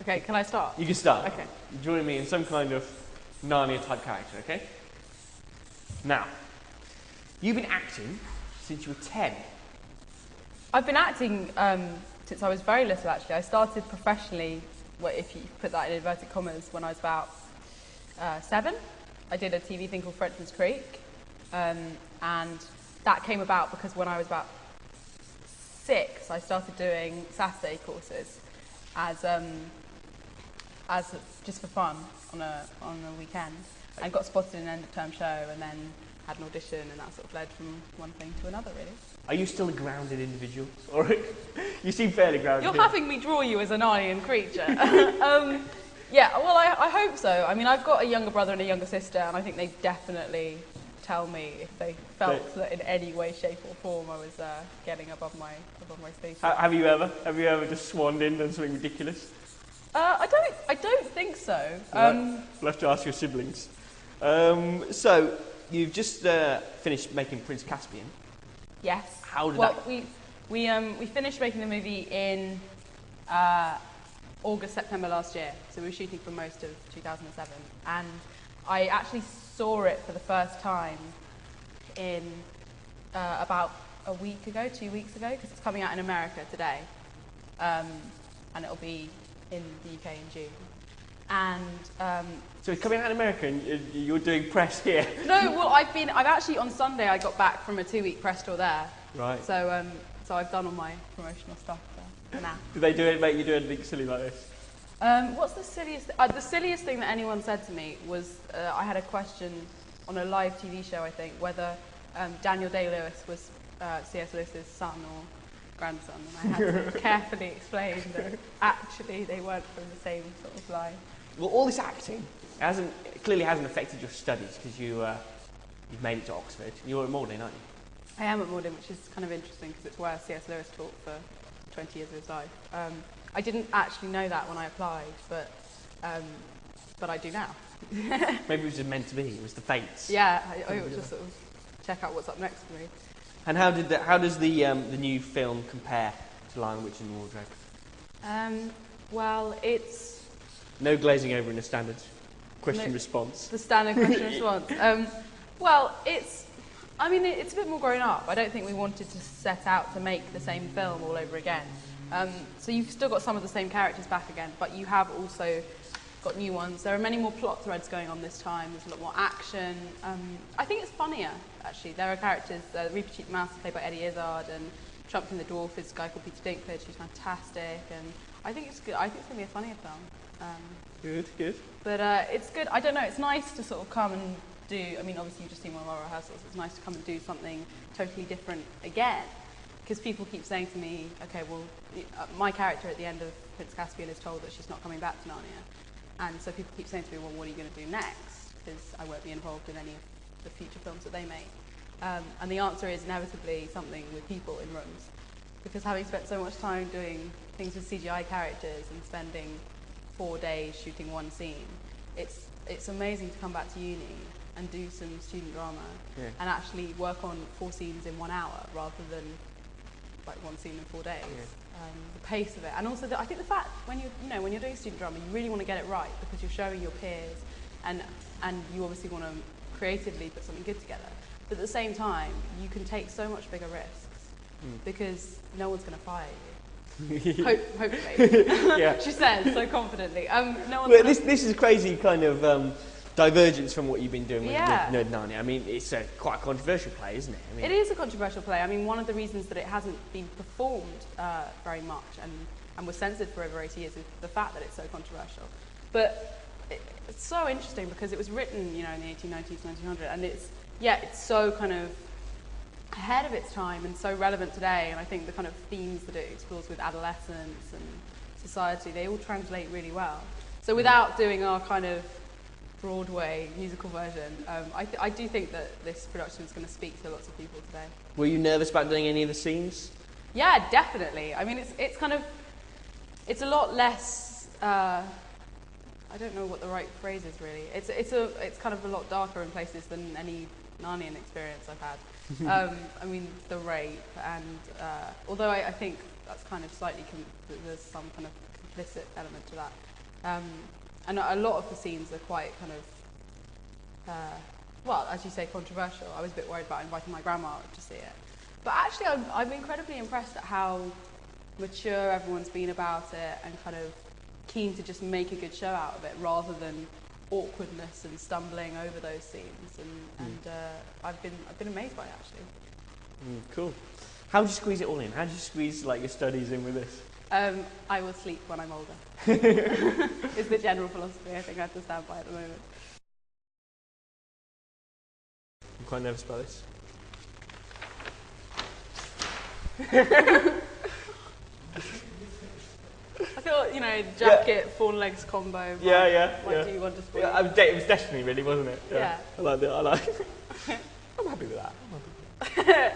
Okay, can I start? You can start. Okay. Join me in some kind of Narnia-type character, okay? Now, you've been acting since you were 10. I've been acting since I was very little, actually. I started professionally, well, if you put that in inverted commas, when I was about 7. I did a TV thing called Frenchman's Creek, and that came about because when I was about 6, I started doing Saturday courses as just for fun on a weekend, and got spotted in an end of term show, and then had an audition, and that sort of led from one thing to another, really. Are you still a grounded individual? Or you seem fairly grounded. You're having me draw you as an Narnian creature. Yeah, well, I hope so. I mean, I've got a younger brother and a younger sister, and I think they definitely tell me if they felt that in any way, shape, or form I was getting above my station. Have you ever just swanned in and done something ridiculous? I don't think so. Right. We'll have to ask your siblings. So you've just finished making Prince Caspian. Yes. How did that? Well, we finished making the movie in August, September last year. So we were shooting for most of 2007, and I actually saw it for the first time in about a week ago, 2 weeks ago, because it's coming out in America today, and it'll be in the UK in June. And so it's coming out in America, and you're doing press here. No, well, I've actually on Sunday I got back from a 2-week press tour there. Right. So I've done all my promotional stuff for now. Did they make you do anything silly like this? What's the silliest? The silliest thing that anyone said to me was I had a question on a live TV show, I think, whether Daniel Day-Lewis was C.S. Lewis's son or grandson, and I had to carefully explain that actually they weren't from the same sort of line. Well, all this acting clearly hasn't affected your studies, because you've made it to Oxford. You're at Magdalen, aren't you? I am at Magdalen, which is kind of interesting because it's where C.S. Lewis taught for 20 years of his life. I didn't actually know that when I applied, but I do now. Maybe it was just meant to be. It was the fates. Yeah, I would just sort of check out what's up next for me. And how does the new film compare to Lion, Witch and the Wardrobe? Well, it's no glazing over in a standard question response. The standard question response. Well, it's a bit more grown up. I don't think we wanted to set out to make the same film all over again. So you've still got some of the same characters back again, but you have also got new ones. There are many more plot threads going on this time. There's a lot more action. I think it's funnier, actually. There are characters, Reaper Cheap Mouse is played by Eddie Izzard, and Trumpkin the Dwarf is a guy called Peter Dinklage, who's fantastic, and I think it's good. I think it's going to be a funnier film. Good. But it's good. I don't know, it's nice to sort of come and do, I mean, obviously you've just seen one of our rehearsals. It's nice to come and do something totally different again. Because people keep saying to me, okay, well, my character at the end of Prince Caspian is told that she's not coming back to Narnia. And so people keep saying to me, well, what are you going to do next? Because I won't be involved in any of the future films that they make. And the answer is inevitably something with people in rooms. Because having spent so much time doing things with CGI characters and spending 4 days shooting one scene, it's amazing to come back to uni and do some student drama and actually work on 4 scenes in 1 hour rather than like 1 scene in 4 days. The pace of it, and also I think the fact when you're doing student drama, you really want to get it right because you're showing your peers, and you obviously want to creatively put something good together. But at the same time, you can take so much bigger risks because no one's going to fire you. Hopefully, yeah. She says so confidently. No one's well, this is a crazy kind of divergence from what you've been doing with Narnia. I mean, it's quite a controversial play, isn't it? I mean, it is a controversial play. I mean, one of the reasons that it hasn't been performed very much and was censored for over 80 years is the fact that it's so controversial. But it's so interesting because it was written, in the 1890s, 1900, and it's so kind of ahead of its time and so relevant today. And I think the kind of themes that it explores with adolescence and society, they all translate really well. So without doing our kind of Broadway musical version, I do think that this production is going to speak to lots of people today. Were you nervous about doing any of the scenes? Yeah, definitely. I mean, it's a lot less. I don't know what the right phrase is really. It's kind of a lot darker in places than any Narnian experience I've had. I mean, the rape and although I think that's kind of slightly there's some kind of implicit element to that. And a lot of the scenes are quite kind of, well, as you say, controversial. I was a bit worried about inviting my grandma to see it. But actually, I'm incredibly impressed at how mature everyone's been about it and kind of keen to just make a good show out of it rather than awkwardness and stumbling over those scenes. And I've been amazed by it, actually. Cool. How do you squeeze it all in? How do you squeeze like your studies in with this? I will sleep when I'm older. Is the general philosophy I think I have to stand by at the moment. I'm quite nervous about this. I thought, jacket, fawn legs combo. Might do you want to spoil? Yeah, it was destiny, really, wasn't it? Yeah. I like it. I'm happy with that.